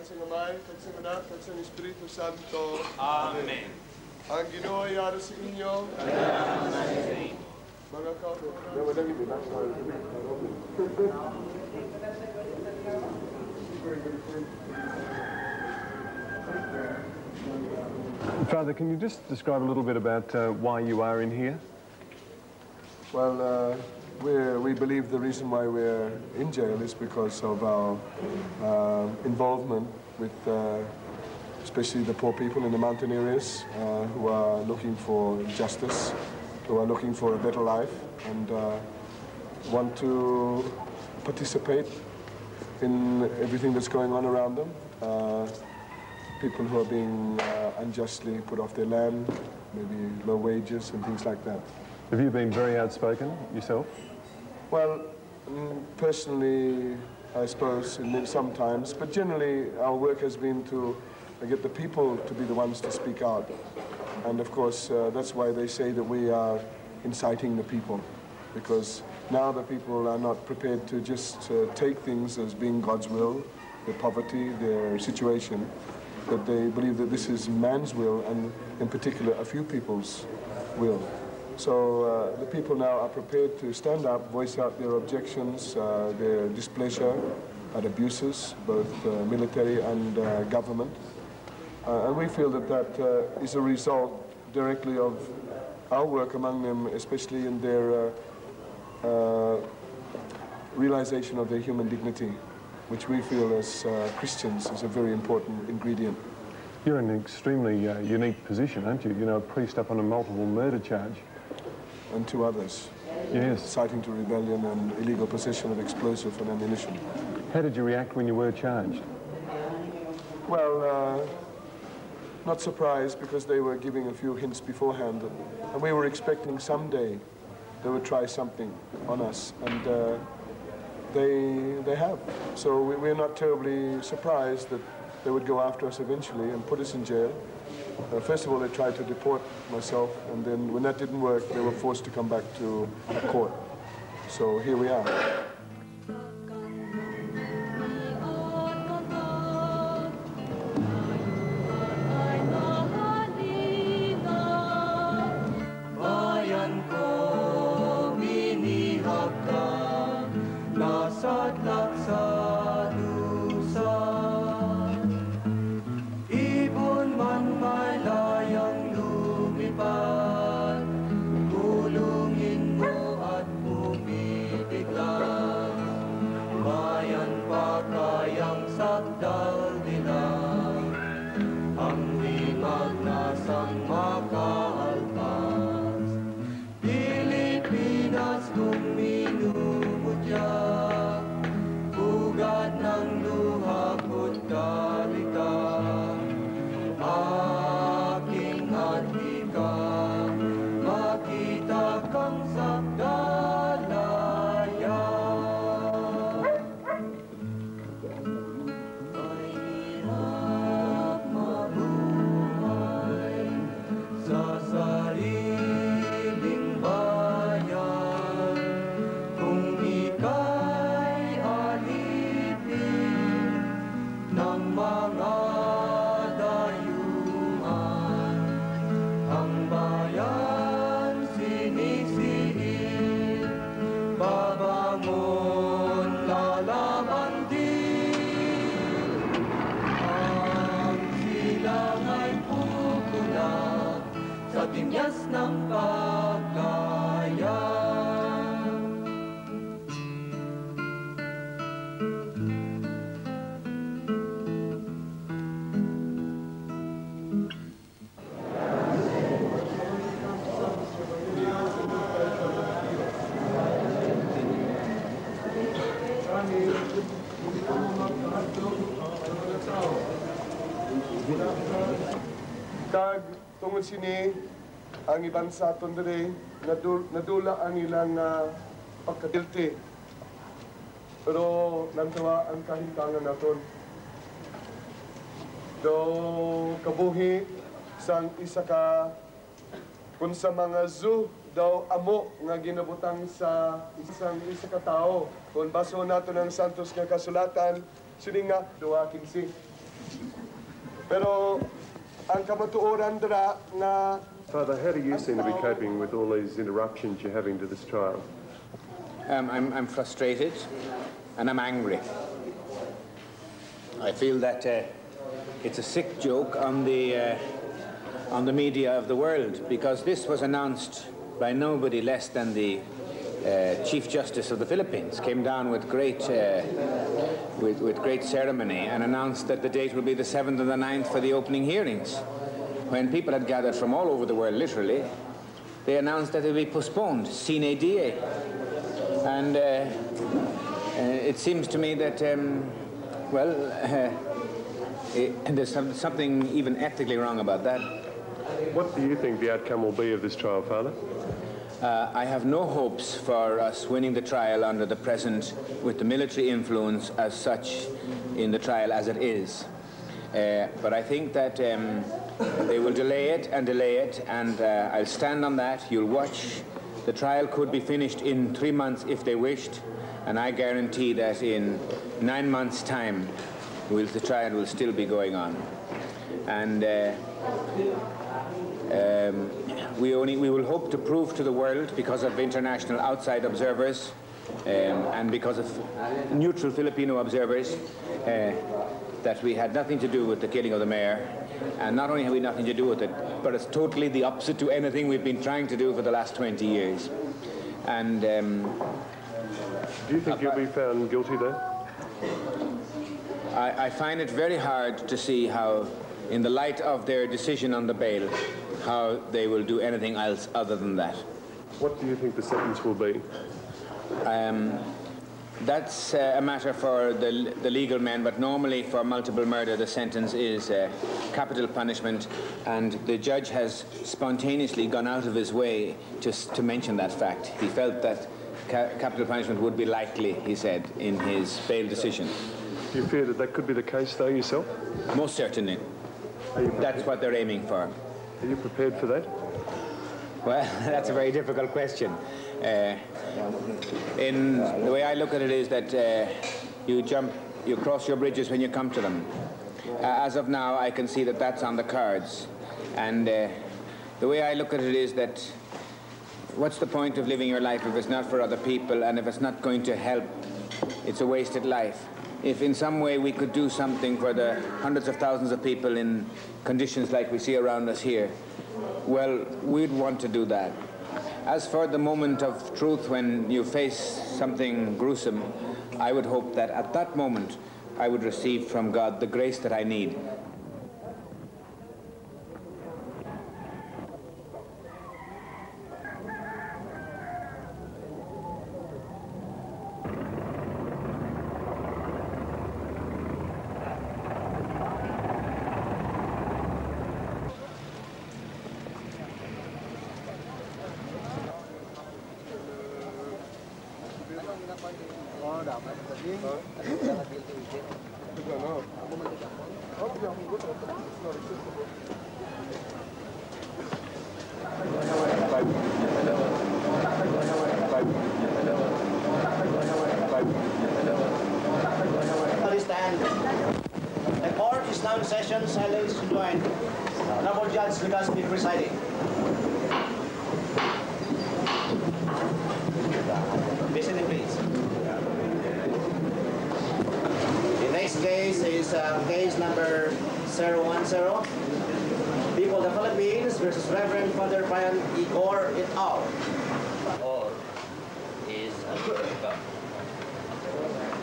Salamat sa Amay, kag sa Anak, kag sa Espiritu Santo. Amen. Ang Ginoo ay ari sa inyo. Mga kaulo. Father, can you just describe a little bit about why you are in here? Well, we believe the reason why we're in jail is because of our involvement with especially the poor people in the mountain areas who are looking for justice, who are looking for a better life, and want to participate in everything that's going on around them. People who are being unjustly put off their land, maybe low wages and things like that. Have you been very outspoken yourself? Well, personally, I suppose sometimes, but generally our work has been to get the people to be the ones to speak out. And of course, that's why they say that we are inciting the people, because now the people are not prepared to just take things as being God's will, their poverty, their situation, but they believe that this is man's will, and in particular a few people's will. So the people now are prepared to stand up, voice out their objections, their displeasure at abuses, both military and government. And we feel that that is a result directly of our work among them, especially in their realization of their human dignity, which we feel as Christians is a very important ingredient. You're in an extremely unique position, aren't you? You know, a priest up on a multiple murder charge. And two others. Yes. Inciting to rebellion and illegal possession of explosive and ammunition. How did you react when you were charged? Well, not surprised, because they were giving a few hints beforehand, and we were expecting someday they would try something on us, and they have. So we're not terribly surprised that they would go after us eventually and put us in jail. First of all, they tried to deport myself, and then when that didn't work, they were forced to come back to court. So here we are. Kag tungod sini ang ibang sa aton diri nadula ang ilang pagka-guilty. Pero nantawa ang kahintangan naton. Do kabuhi sang isa ka kun sa mga zoo daw amo nga ginabutang sa isa ka tao. Kung baso nato ng santos nga kasulatan, sini nga 2:15. Pero ang kamatuoran dira na Father, how do you seem to be coping with all these interruptions you're having to this trial? I'm frustrated and I'm angry. I feel that it's a sick joke on the media of the world, because this was announced by nobody less than the Chief Justice of the Philippines. Came down with great ceremony and announced that the date will be the 7th and the 9th for the opening hearings. When people had gathered from all over the world, literally, they announced that it would be postponed, sine die. And it seems to me that, there's something even ethically wrong about that. What do you think the outcome will be of this trial, Father? I have no hopes for us winning the trial under the present, with the military influence as such in the trial as it is. But I think that they will delay it, and I'll stand on that. You'll watch. The trial could be finished in 3 months if they wished, and I guarantee that in 9 months' time, the trial will still be going on. And we will hope to prove to the world, because of international outside observers and because of neutral Filipino observers, that we had nothing to do with the killing of the mayor. And not only have we nothing to do with it, but it's totally the opposite to anything we've been trying to do for the last 20 years. And do you think you'll be found guilty, though? I find it very hard to see how, in the light of their decision on the bail, how they will do anything else other than that. What do you think the sentence will be? That's a matter for the legal men, but normally for multiple murder the sentence is capital punishment, and the judge has spontaneously gone out of his way just to mention that fact. He felt that capital punishment would be likely, he said, in his bail decision. Do you fear that that could be the case, though, yourself? Most certainly. That's what they're aiming for. Are you prepared for that? Well, that's a very difficult question. In the way I look at it is that you cross your bridges when you come to them. As of now, I can see that that's on the cards. And the way I look at it is that what's the point of living your life if it's not for other people, and if it's not going to help, it's a wasted life. If in some way we could do something for the hundreds of thousands of people in conditions like we see around us here, well, we'd want to do that. As for the moment of truth when you face something gruesome, I would hope that at that moment I would receive from God the grace that I need. The court is now in session. Silence enjoined. Honorable Judge Legaspi presiding. Listening, please. The next case is case number 010. People of the Philippines versus Reverend Father Brian E. Gore et al. Or is a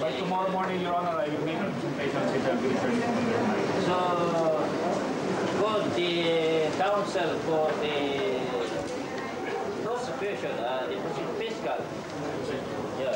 By tomorrow morning, Your Honor, I will make a presentation with the attorney. So, could the counsel for the prosecution, the fiscal, yeah.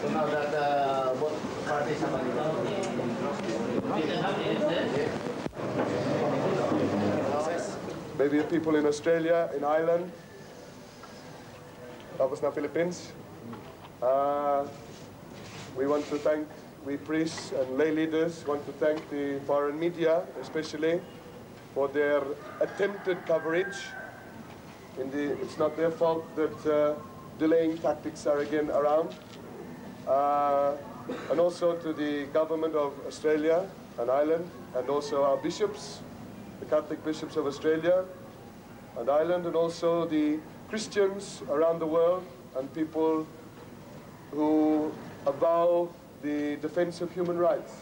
So now that both parties have maybe the people in Australia, in Ireland, tapos na Philippines. We priests and lay leaders want to thank the foreign media, especially, for their attempted coverage. It's not their fault that delaying tactics are again around. And also to the government of Australia and Ireland, and also our bishops, the Catholic bishops of Australia and Ireland, and also the Christians around the world and people who avow the defense of human rights.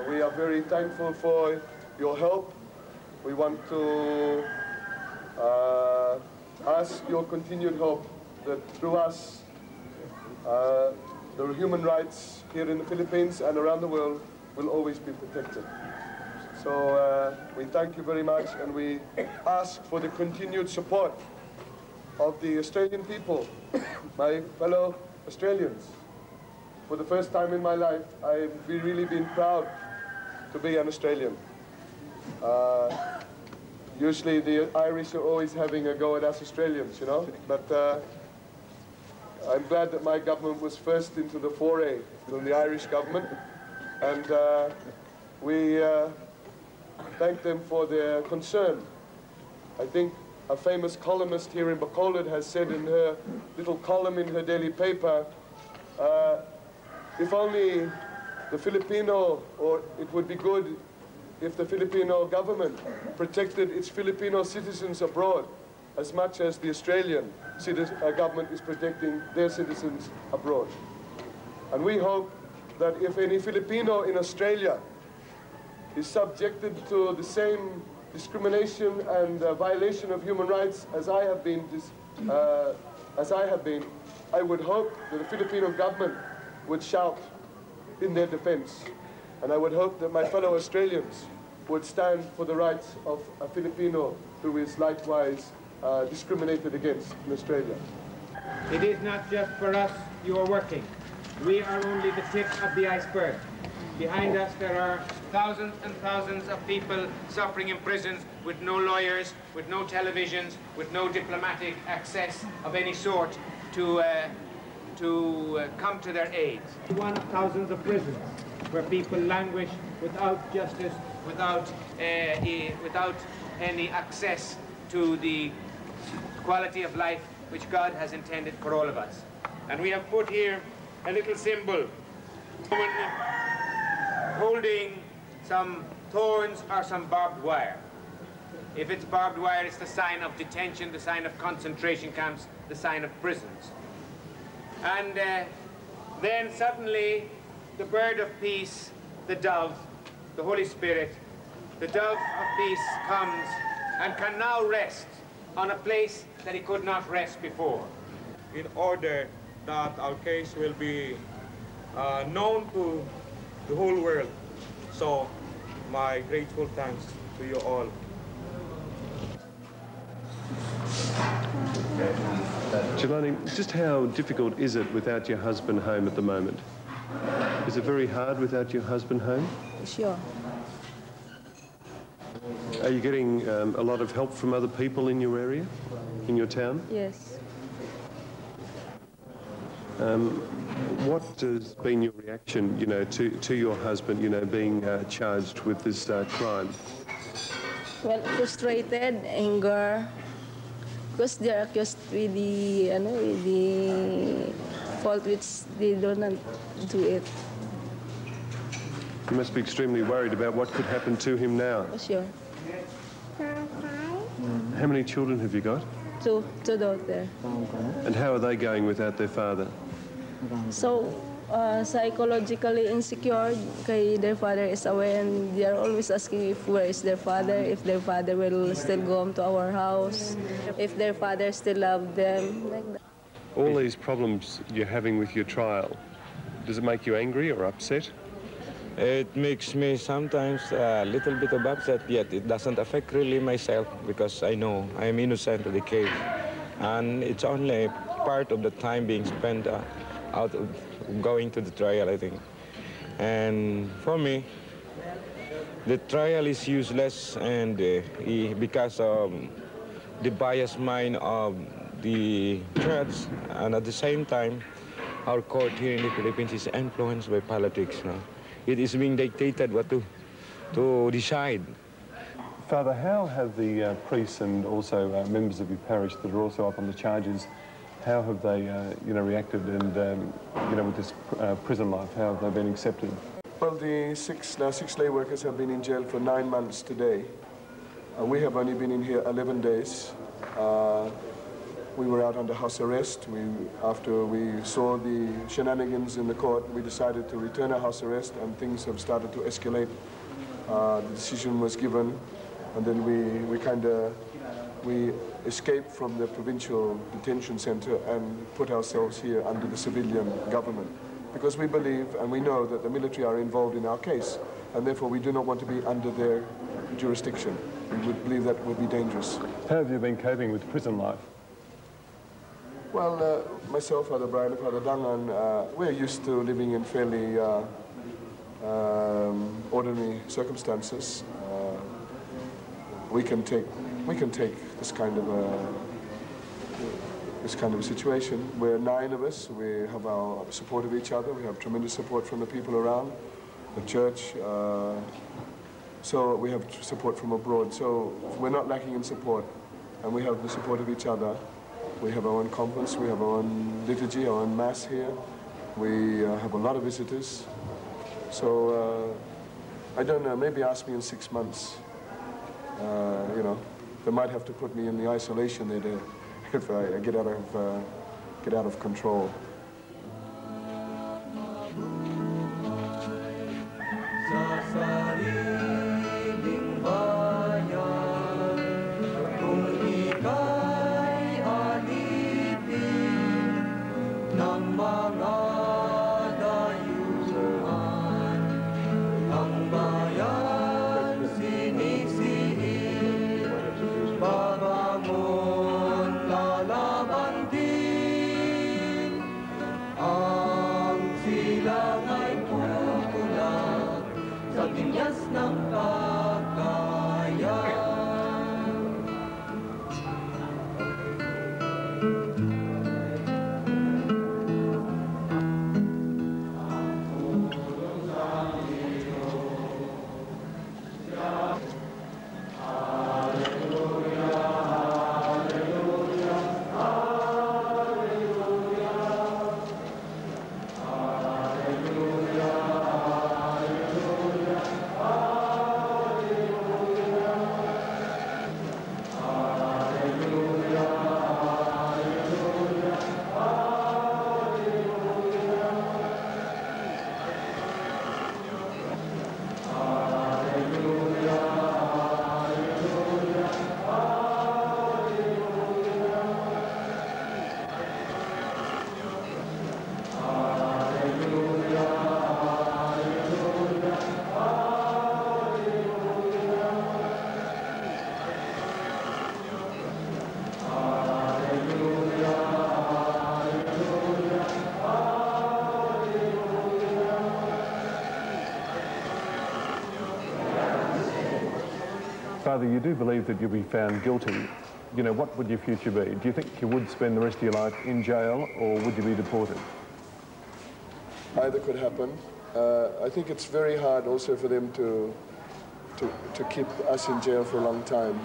We are very thankful for your help. We want to ask your continued help that through us, the human rights here in the Philippines and around the world will always be protected. So we thank you very much, and we ask for the continued support of the Australian people, my fellow Australians. For the first time in my life, I've really been proud to be an Australian. Usually the Irish are always having a go at us Australians, you know, but I'm glad that my government was first into the foray from the Irish government, and we thank them for their concern. I think a famous columnist here in Bacolod has said in her little column in her daily paper, if only the Filipino, or it would be good if the Filipino government protected its Filipino citizens abroad as much as the Australian government is protecting their citizens abroad. And we hope that if any Filipino in Australia is subjected to the same discrimination and violation of human rights as I have been, I would hope that the Filipino government would shout in their defense. And I would hope that my fellow Australians would stand for the rights of a Filipino who is likewise discriminated against in Australia. It is not just for us you are working. We are only the tip of the iceberg. Behind us there are thousands and thousands of people suffering in prisons with no lawyers, with no televisions, with no diplomatic access of any sort to come to their aid. One of thousands of prisons where people languish without justice, without any access to the quality of life which God has intended for all of us. And we have put here a little symbol, holding some thorns or some barbed wire. If it's barbed wire, it's the sign of detention, the sign of concentration camps, the sign of prisons. And then suddenly the bird of peace, the dove, the Holy Spirit, the dove of peace comes and can now rest on a place that he could not rest before. In order that our case will be known to the whole world. So, my grateful thanks to you all. Jelani, just how difficult is it without your husband home at the moment? Is it very hard without your husband home? Sure. Are you getting a lot of help from other people in your area, in your town? Yes. What has been your reaction, you know, to your husband, you know, being charged with this crime? Well, frustrated, anger, because they're accused with the fault which they do not do it. You must be extremely worried about what could happen to him now. Sure. How many children have you got? Two daughters. And how are they going without their father? So, psychologically insecure, kay their father is away, and they are always asking if where is their father, if their father will still go home to our house, if their father still love them, like that. All these problems you're having with your trial, does it make you angry or upset? It makes me sometimes a little bit of upset, yet it doesn't affect really myself because I know I am innocent of the case. And it's only part of the time being spent out of going to the trial, I think. And for me, the trial is useless, and because of the biased mind of the judge, and at the same time, our court here in the Philippines is influenced by politics. No? It is being dictated what to decide. Father, how have the priests and also members of your parish that are also up on the charges, how have they, you know, reacted and, you know, with this prison life, how have they been accepted? Well, the six lay workers have been in jail for 9 months today. We have only been in here 11 days. We were out under house arrest. After we saw the shenanigans in the court, we decided to return our house arrest, and things have started to escalate. The decision was given, and then we escaped from the provincial detention center and put ourselves here under the civilian government, because we believe and we know that the military are involved in our case, and therefore we do not want to be under their jurisdiction. We would believe that would be dangerous. How have you been coping with prison life? Well, myself, Father Brian, and Father Dangan, we're used to living in fairly ordinary circumstances. We can take this kind of a situation. We're 9 of us. We have our support of each other. We have tremendous support from the people around, the church. So we have support from abroad. So we're not lacking in support, and we have the support of each other. We have our own conference, we have our own liturgy, our own mass here. We have a lot of visitors. So I don't know, maybe ask me in 6 months. You know, they might have to put me in the isolation there if I get out of control. Father, you do believe that you'll be found guilty. You know, what would your future be? Do you think you would spend the rest of your life in jail, or would you be deported? Either could happen. I think it's very hard also for them to keep us in jail for a long time.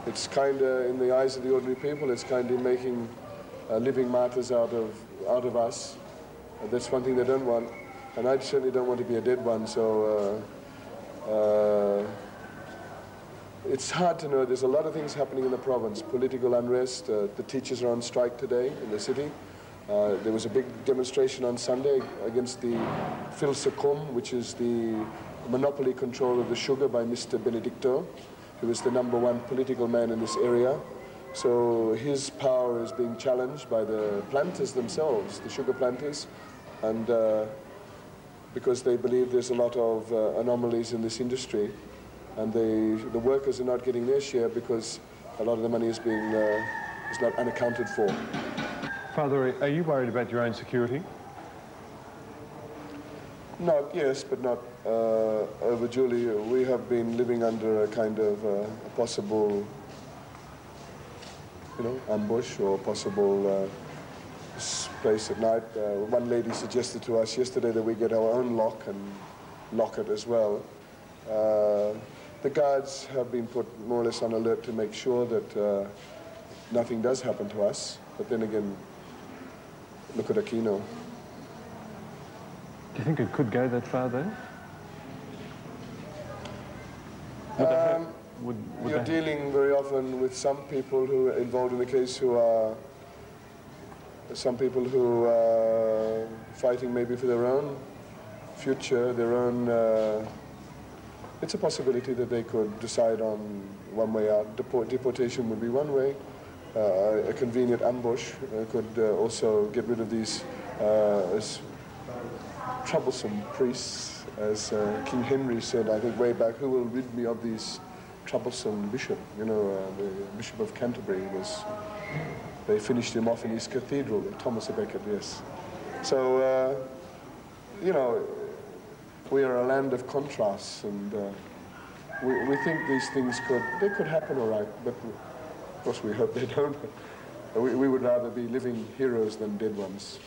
It's kind of, in the eyes of the ordinary people, it's kind of making living martyrs out of us. That's one thing they don't want, and I certainly don't want to be a dead one. So it's hard to know. There's a lot of things happening in the province. Political unrest. The teachers are on strike today in the city. There was a big demonstration on Sunday against the Filsacom, which is the monopoly control of the sugar by Mr. Benedicto, who is the #1 political man in this area. So his power is being challenged by the planters themselves, the sugar planters, and because they believe there's a lot of anomalies in this industry, and the workers are not getting their share because a lot of the money is not unaccounted for. Father, are you worried about your own security? Yes, but not over Julie. We have been living under a kind of a possible, ambush or possible place at night. One lady suggested to us yesterday that we get our own lock and lock it as well. The guards have been put more or less on alert to make sure that nothing does happen to us. But then again, look at Aquino. Do you think it could go that far, though? You're dealing very often with some people who are involved in the case who are, some people who are fighting maybe for their own future, their own, it's a possibility that they could decide on one way out. Deportation would be one way. A convenient ambush could also get rid of these troublesome priests, as King Henry said, I think way back, who will rid me of these troublesome bishop? You know, the Bishop of Canterbury was, they finished him off in his cathedral, Thomas à Becket, yes. So, you know, we are a land of contrasts, and we think these things could happen all right, but of course we hope they don't. We would rather be living heroes than dead ones.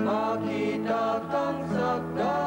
Makita kang sakdal